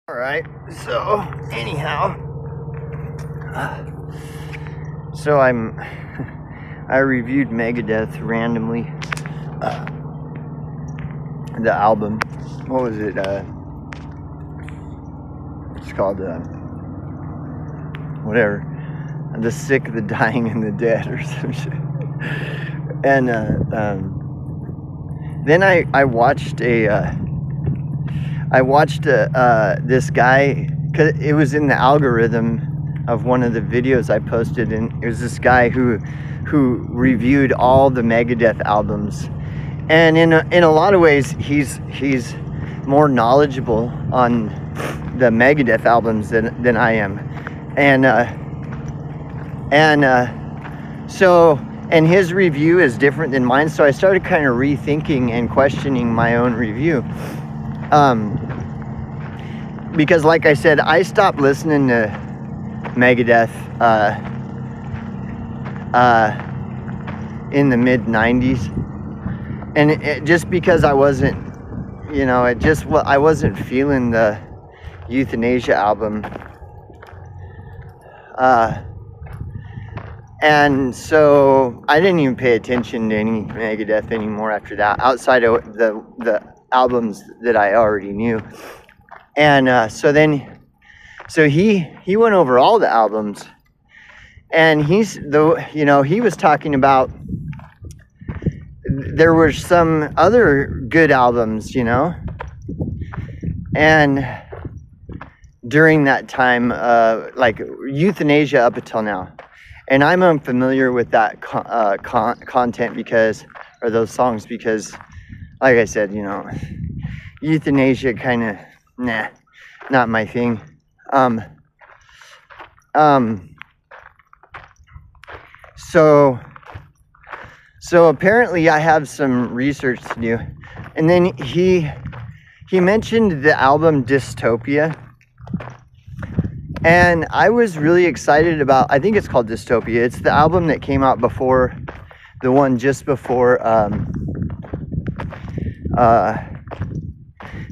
Alright, so anyhow, so I reviewed Megadeth randomly, the album. What was it? It's called whatever, The Sick, the Dying, and the Dead, or some shit. And then I watched this guy, cause it was in the algorithm of one of the videos I posted, and it was this guy who reviewed all the Megadeth albums, and in a lot of ways he's more knowledgeable on the Megadeth albums than I am, and his review is different than mine, so I started kind of rethinking and questioning my own review. Because like I said, I stopped listening to Megadeth in the mid 90s, and it just because I wasn't, I wasn't feeling the Euthanasia album, and so I didn't even pay attention to any Megadeth anymore after that, outside of the albums that I already knew. And so he went over all the albums, and he was talking about there were some other good albums, and during that time, like Euthanasia up until now. And I'm unfamiliar with that content or those songs, because like I said, Euthanasia kind of, not my thing. So apparently I have some research to do. And then he mentioned the album Dystopia, and I was really excited about, I think it's called Dystopia. It's the album that came out before, the one just before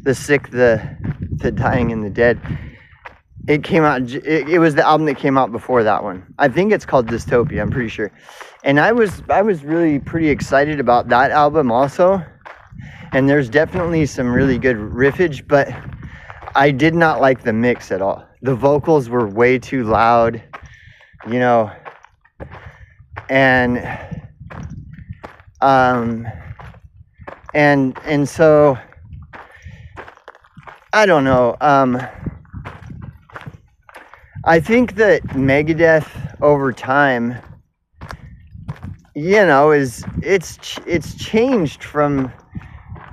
The Sick, the Dying, and the Dead. It came out, it was the album that came out before that one. I think it's called Dystopia, I'm pretty sure. And I was really pretty excited about that album also. And there's definitely some really good riffage, but I did not like the mix at all. The vocals were way too loud, and so I don't know. I think that Megadeth over time, it's changed from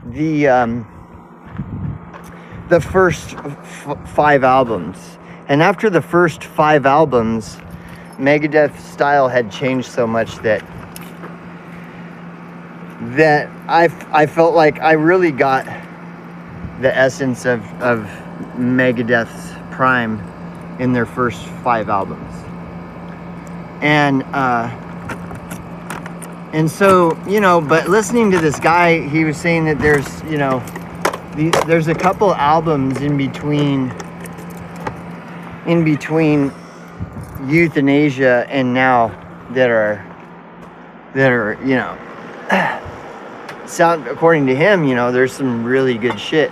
the first 5 albums. And after the first 5 albums, Megadeth's style had changed so much that I felt like I really got the essence of Megadeth's prime in their first 5 albums. And so, but listening to this guy, he was saying that there's a couple albums in between Euthanasia and now that are sound, according to him, there's some really good shit.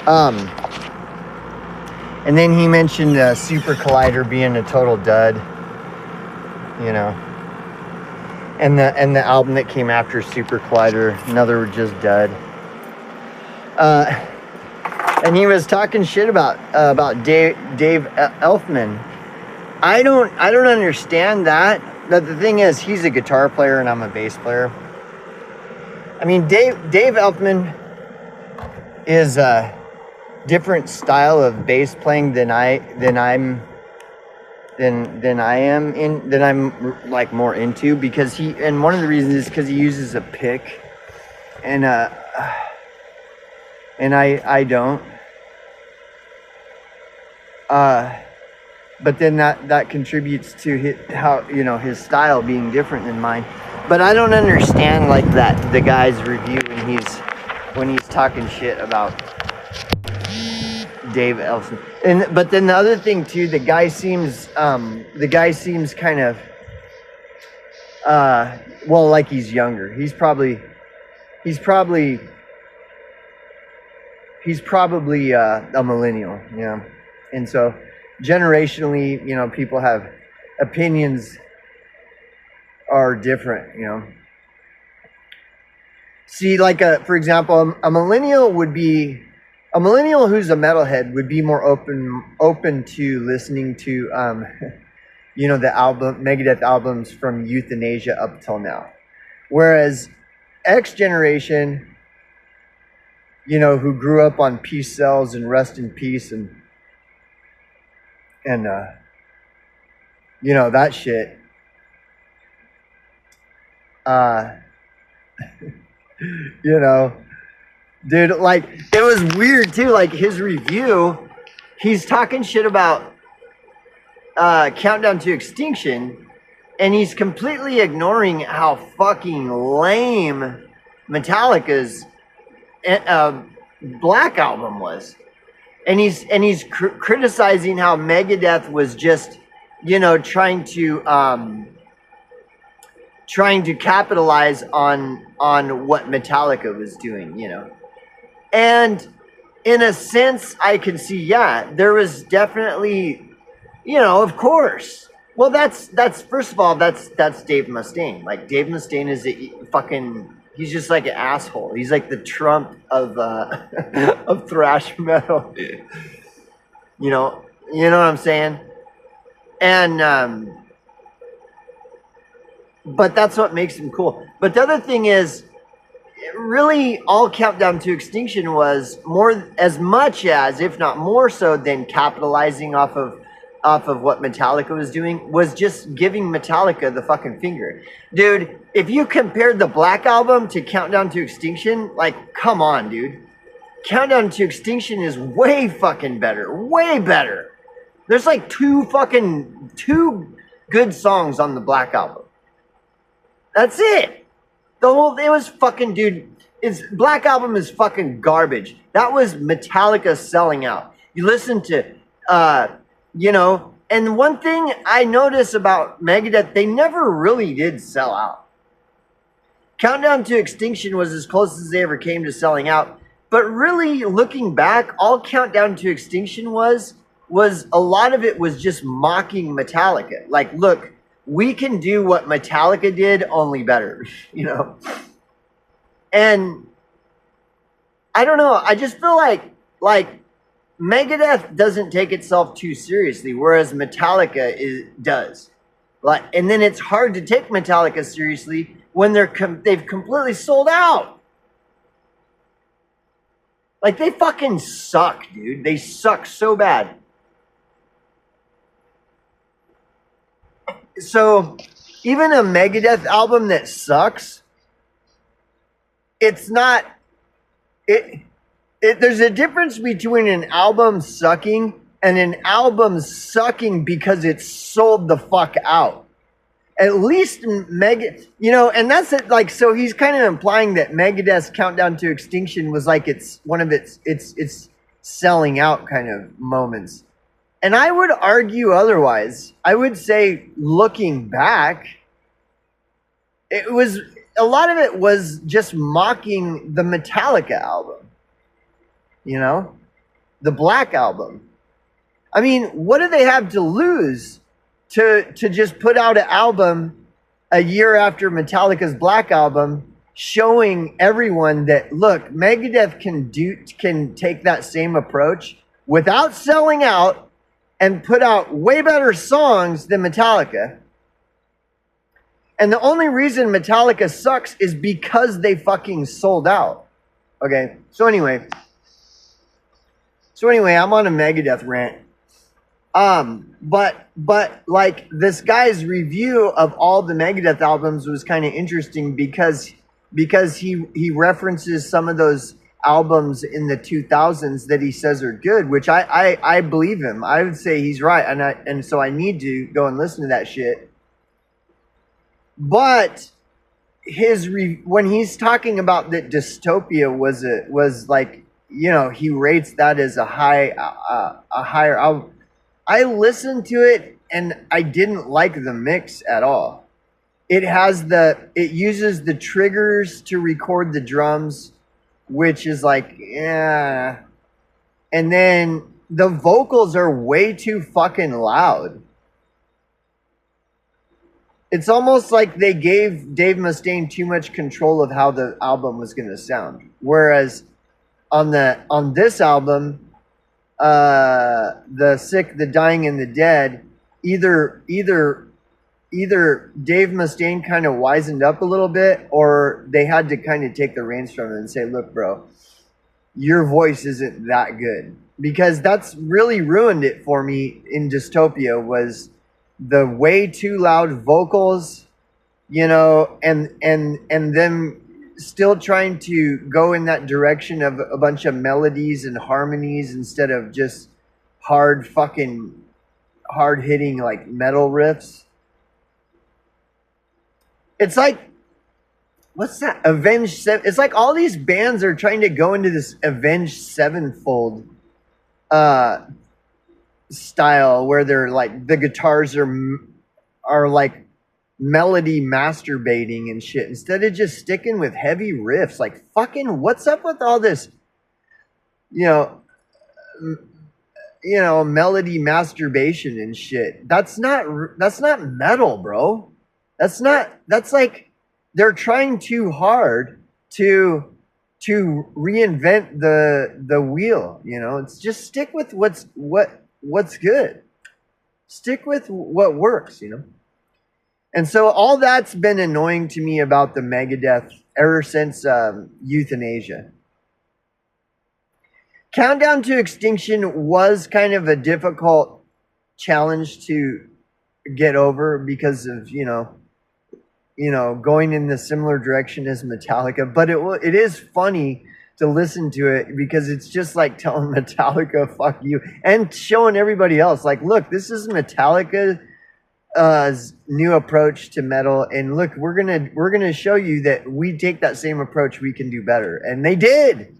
And then he mentioned Super Collider being a total dud, and the album that came after Super Collider, another just dud. And he was talking shit about Dave Elfman. I don't understand that. But the thing is, he's a guitar player and I'm a bass player. I mean, Dave Elfman is a different style of bass playing than I'm like more into, because and one of the reasons is because he uses a pick, and I don't. But then that contributes to his style being different than mine. But I don't understand like that, the guy's review when he's talking shit about Dave Ellefson. But then the other thing too, the guy seems kind of well, like he's younger. He's probably a millennial, you know. And so generationally, you know, people have opinions are different, you know. See, like for example, a millennial who's a metalhead would be more open to listening to you know, the Megadeth albums from Euthanasia up till now. Whereas X generation, you know, who grew up on Peace Cells and Rest in Peace and you know, that shit. You know, dude, like, it was weird too, like his review, he's talking shit about Countdown to Extinction, and he's completely ignoring how fucking lame Metallica's Black Album was. And he's criticizing how Megadeth was just, you know, trying to capitalize on what Metallica was doing, you know. And in a sense, I can see, yeah, there was definitely, you know, of course. Well, that's first of all, that's Dave Mustaine. Like, Dave Mustaine is he's just like an asshole. He's like the Trump of of thrash metal. You know what I'm saying? And but that's what makes him cool. But the other thing is, really, all Countdown to Extinction was as much as, if not more so, than capitalizing off of what Metallica was doing, was just giving Metallica the fucking finger. Dude, if you compared the Black Album to Countdown to Extinction, like, come on, dude. Countdown to Extinction is way fucking better. Way better. There's like two good songs on the Black Album. That's it. It was fucking, dude, Black Album is fucking garbage. That was Metallica selling out. You listen to, you know, and one thing I notice about Megadeth, they never really did sell out. Countdown to Extinction was as close as they ever came to selling out. But really, looking back, all Countdown to Extinction was a lot of it was just mocking Metallica. Like, look, we can do what Metallica did, only better, you know? And I don't know, I just feel like Megadeth doesn't take itself too seriously, whereas Metallica does. Like, and then it's hard to take Metallica seriously when they've completely sold out. Like, they fucking suck, dude. They suck so bad. So, even a Megadeth album that sucks, it's not... There's a difference between an album sucking and an album sucking because it's sold the fuck out. At least Megadeth, you know, and that's it. Like, so he's kind of implying that Megadeth's Countdown to Extinction was like one of its selling out kind of moments. And I would argue otherwise. I would say, looking back, a lot of it was just mocking the Metallica album. You know, the Black Album. I mean, what do they have to lose to just put out an album a year after Metallica's Black Album, showing everyone that, look, Megadeth can take that same approach without selling out and put out way better songs than Metallica. And the only reason Metallica sucks is because they fucking sold out. Okay, so anyway, I'm on a Megadeth rant. But like, this guy's review of all the Megadeth albums was kind of interesting because he references some of those albums in the 2000s that he says are good, which I believe him. I would say he's right, and so I need to go and listen to that shit. But when he's talking about that Dystopia was like you know, he rates that as a higher album. I listened to it and I didn't like the mix at all. It uses the triggers to record the drums, which is like, yeah. And then the vocals are way too fucking loud. It's almost like they gave Dave Mustaine too much control of how the album was going to sound. Whereas on this album, The Sick, the Dying, and the Dead, either Dave Mustaine kind of wisened up a little bit, or they had to kind of take the reins from him and say, look, bro, your voice isn't that good. Because that's really ruined it for me in Dystopia, was the way too loud vocals, you know, and them still trying to go in that direction of a bunch of melodies and harmonies instead of just hard hitting like metal riffs. It's like, what's that? Avenged Seven. It's like all these bands are trying to go into this Avenged Sevenfold style where they're like, the guitars are like melody masturbating and shit, instead of just sticking with heavy riffs. Like, fucking, what's up with all this, you know, melody masturbation and shit? That's not metal, bro. That's like, they're trying too hard to reinvent the wheel, you know. It's just stick with what's good. Stick with what works, you know. And so all that's been annoying to me about the Megadeth ever since Euthanasia. Countdown to Extinction was kind of a difficult challenge to get over because of, you know, going in the similar direction as Metallica. But it is funny to listen to it because it's just like telling Metallica, fuck you, and showing everybody else, like, look, this is Metallica's new approach to metal, and look, we're gonna show you that we take that same approach, we can do better. And they did.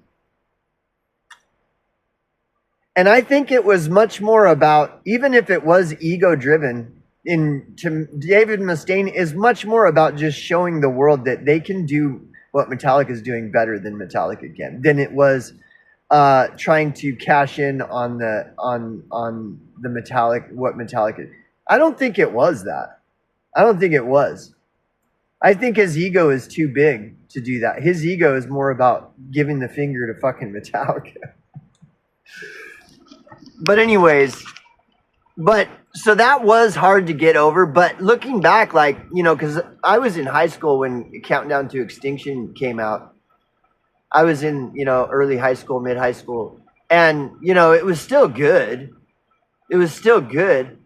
And I think it was much more about, even if it was ego driven, to David Mustaine is much more about just showing the world that they can do what Metallica is doing better than Metallica can, than it was trying to cash in on the what Metallica. I don't think it was that. I don't think it was. I think his ego is too big to do that. His ego is more about giving the finger to fucking Metallica. But anyways, so that was hard to get over. But looking back, like, you know, because I was in high school when Countdown to Extinction came out. I was in, you know, early high school, mid high school. And, you know, it was still good. It was still good.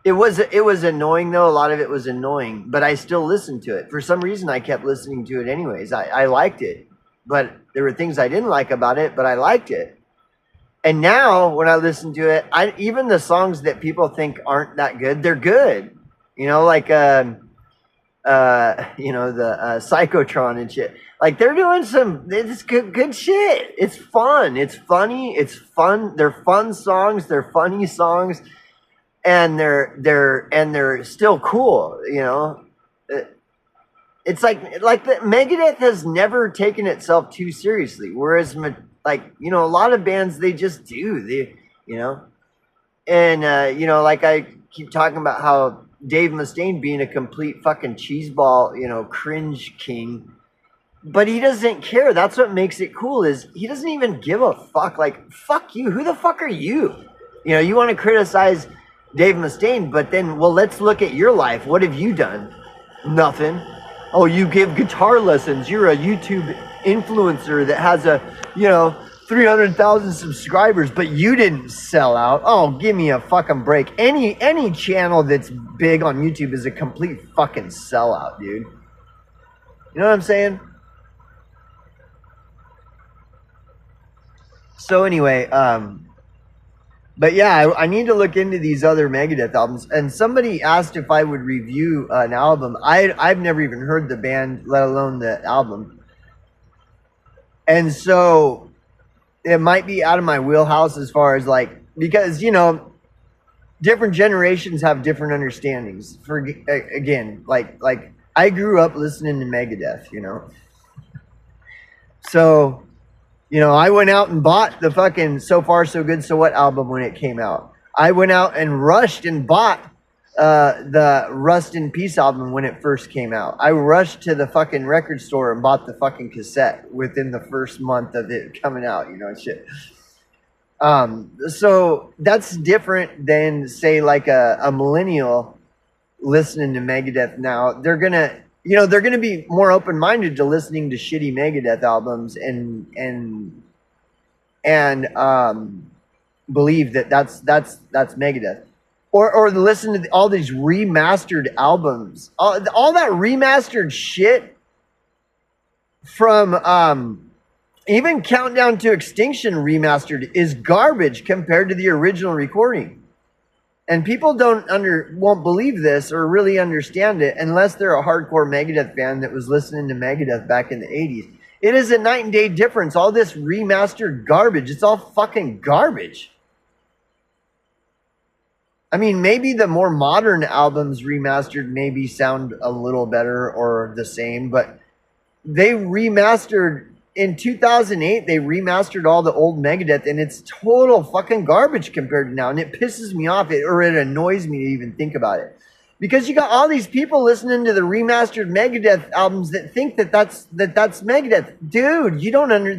It was annoying, though. A lot of it was annoying. But I still listened to it. For some reason, I kept listening to it anyways. I liked it. But there were things I didn't like about it, but I liked it. And now, when I listen to it, even the songs that people think aren't that good, they're good. You know, like, the Psychotron and shit. Like, they're doing it's good shit. It's fun. It's funny. It's fun. They're fun songs. They're funny songs. And they're still cool, you know. It's like the Megadeth has never taken itself too seriously, whereas, like, you know, a lot of bands, they just do, you know. And you know, like, I keep talking about how Dave Mustaine being a complete fucking cheeseball, you know, cringe king, but he doesn't care. That's what makes it cool, is he doesn't even give a fuck. Like, fuck you. Who the fuck are you? You know, you want to criticize Dave Mustaine, but then, well, let's look at your life. What have you done? Nothing. Oh, you give guitar lessons. You're a YouTube influencer that has 300,000 subscribers, but you didn't sell out. Oh, give me a fucking break. Any channel that's big on YouTube is a complete fucking sellout, dude. You know what I'm saying? So anyway, but yeah, I need to look into these other Megadeth albums. And somebody asked if I would review an album. I've never even heard the band, let alone the album. And so it might be out of my wheelhouse as far as like, because, you know, different generations have different understandings. For again, like I grew up listening to Megadeth, you know. So, you know, I went out and bought the fucking So Far So Good So What album when it came out. I went out and rushed and bought the Rust in Peace album when it first came out. I rushed to the fucking record store and bought the fucking cassette within the first month of it coming out, you know, shit. So that's different than, say, like a millennial listening to Megadeth now. They're gonna, you know, they're gonna be more open-minded to listening to shitty Megadeth albums and believe that that's Megadeth, or listen to all these remastered albums, all that remastered shit from even Countdown to Extinction remastered is garbage compared to the original recording. And people won't believe this or really understand it unless they're a hardcore Megadeth fan that was listening to Megadeth back in the 80s. It is a night and day difference. All this remastered garbage, it's all fucking garbage. I mean, maybe the more modern albums remastered maybe sound a little better or the same, but they remastered in 2008, they remastered all the old Megadeth, and it's total fucking garbage compared to now. And it pisses me off, or it annoys me to even think about it. Because you got all these people listening to the remastered Megadeth albums that think that that's Megadeth. Dude,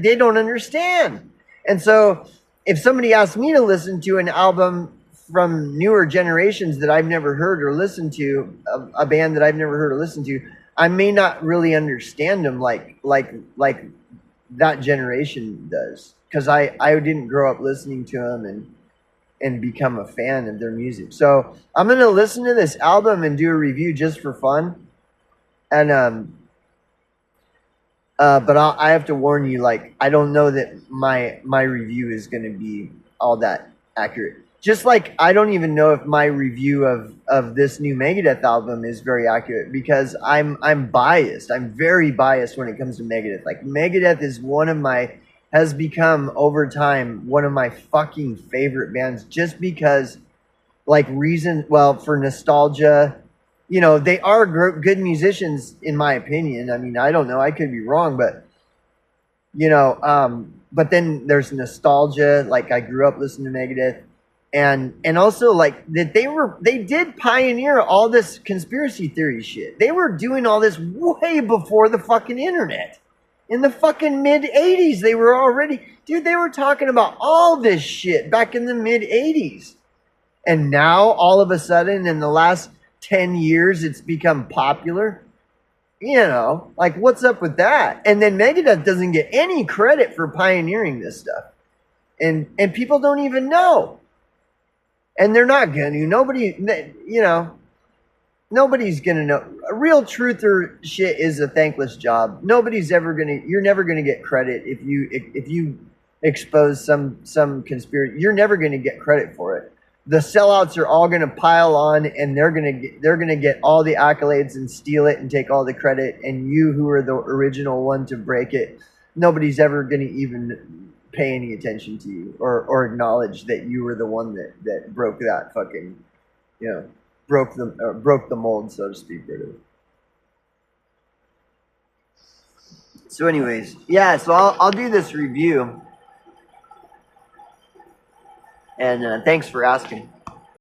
they don't understand. And so if somebody asks me to listen to an album from newer generations that I've never heard or listened to, a band that I've never heard or listened to, I may not really understand them like that generation does, because I didn't grow up listening to them and become a fan of their music. So I'm gonna listen to this album and do a review just for fun, and but I have to warn you, like, I don't know that my review is gonna be all that accurate. Just like I don't even know if my review of this new Megadeth album is very accurate, because I'm biased. I'm very biased when it comes to Megadeth. Like, Megadeth is has become over time one of my fucking favorite bands, just because, like, for nostalgia. You know, they are good musicians in my opinion. I mean, I don't know, I could be wrong, but you know, but then there's nostalgia. Like, I grew up listening to Megadeth. And also, like, that they did pioneer all this conspiracy theory shit. They were doing all this way before the fucking internet. In the fucking mid 80s, they were talking about all this shit back in the mid 80s. And now, all of a sudden, in the last 10 years, it's become popular. You know, like, what's up with that? And then Megadeth doesn't get any credit for pioneering this stuff. And people don't even know. And they're not going to. Nobody's going to know. A real truther shit is a thankless job. You're never going to get credit if you expose some conspiracy. You're never going to get credit for it. The sellouts are all going to pile on, and they're going to get all the accolades and steal it and take all the credit. And you, who are the original one to break it, nobody's ever going to even pay any attention to you or acknowledge that you were the one that broke that fucking, you know, broke the mold, so to speak. So anyways, yeah, so I'll do this review, and thanks for asking.